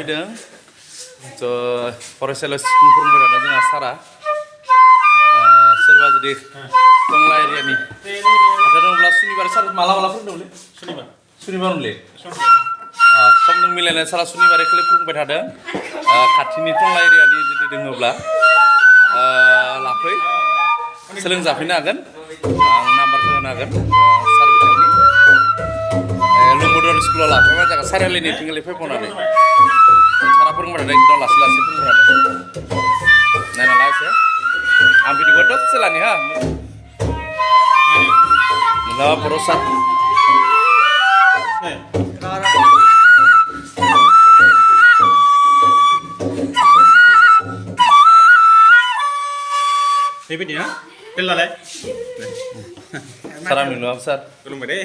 फैदों फरायसालियाव सिफुं फोरोंबाय थादों जोंहा सारा सोरबा जुदि टंला एरियानि खोथा दंब्ला सुनिबार सार माला फोरोंदोंलै सुनिबारमोनलै समजों मिलायनाय सारा सुनिबार खालि फोरोंबाय थादों खाथिनि टंला एरियानि जुदि दङब्ला लाफै सोलोंजाफैनो हागोन आं नाम्बारखौ होनो हागोन सार बिथांनि लुम्बुदर स्कुलाव लाफैबाय जागोन सारियालिनि थिंगालि फैबावनानै सारा फोरोंबाय थादों एकदम लासै लासै फोरोंबाय थादों नायनाला एसे आं भिडिअखौ दसे लानि हा मिलावहाब बर' सार बेबायदि ना बेलालाय सारा मिलावहाब सार खुलुमबाय दे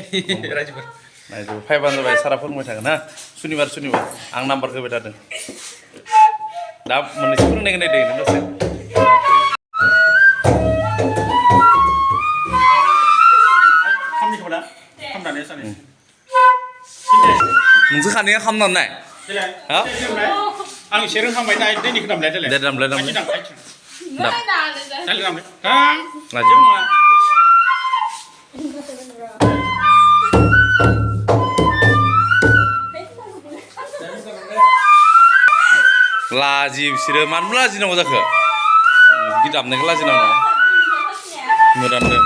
रायजोफोर नायजो फाइबानो जाबाय सारा फोरोंबाय थागोन हा सुनिबार आं नाम्बारखौ होबाय थादों दा मोननैसो फोरोंनायखौ नायदों दसे खामनिखौ दा खामनानै सानै नोंसो खानाया खामनानै नाय हा आं एसे रोंखांबाय दा दैनिखौ दामलाय देलाय दे दामलाय दाम लाजि बिसोरो मानो लाजिनांगौ जाखो बिदि दामनायखौ लाजिनांगौ मोदानदों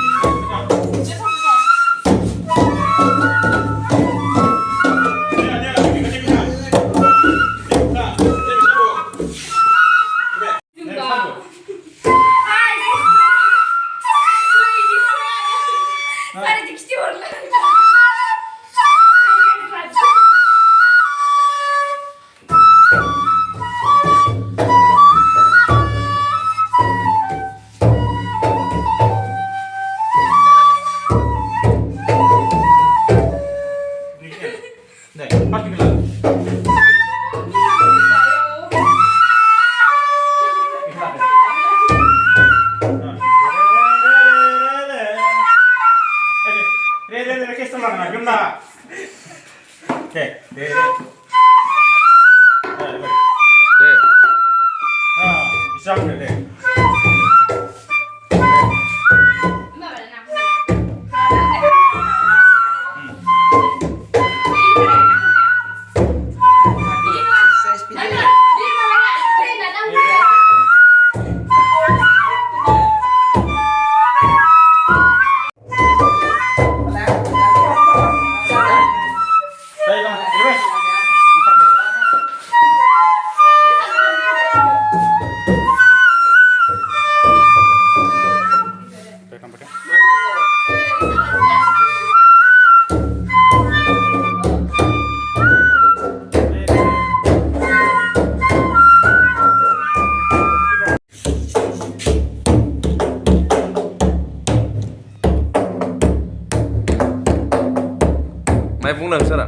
माय बुंदों सारा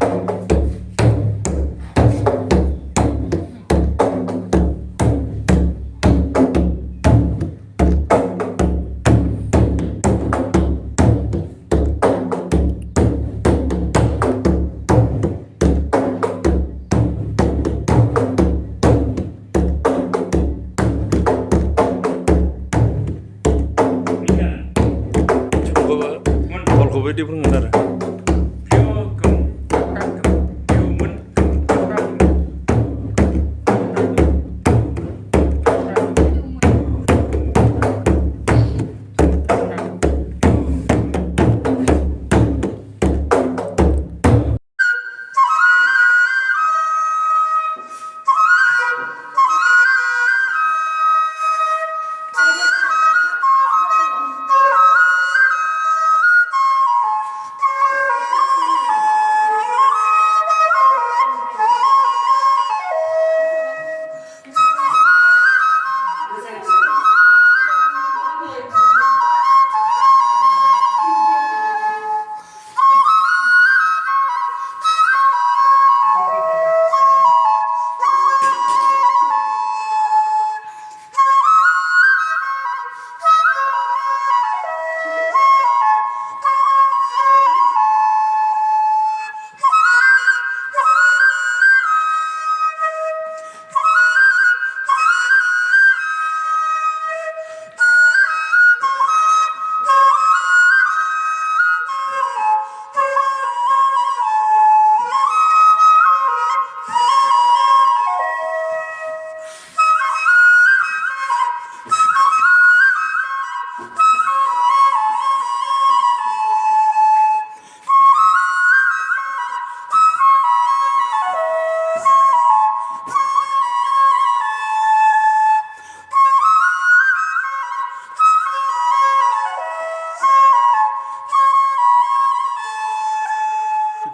बलखौबो बिदि फोरोंगोन आरो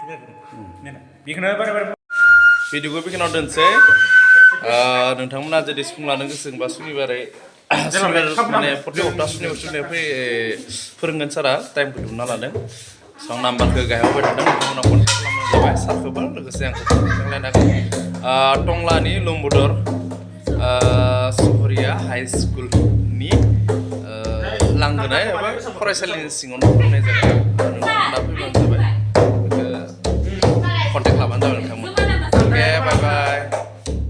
बेखौनो बारे बारे भिडिअखौ बेखिनियाव दोनसै नोंथांमोना जुदि सिफुं लानो गोसो बा सुनिबारै माने प्रति हप्ता सुनिबार फोरोंगोन सारा टाइमखौ दिहुनना लादों स' आं नाम्बारखौ गाहायाव होबाय थादों नोंथांमोना कन्टेक्ट खालामनो जाबाय सारखौबो लोगोसे आंखौ रायज्लायनो टंलानि लम्बुदर सहरिया हाइ स्कुलनि लांगोनाय एबा फरायसालिनि सिङावनो फोरोंनाय जाबाय नोंथांमोना फैबानो जाबाय कन्टेक्ट खालामबानो जाबाय नोंथांमोन अके बाय बाय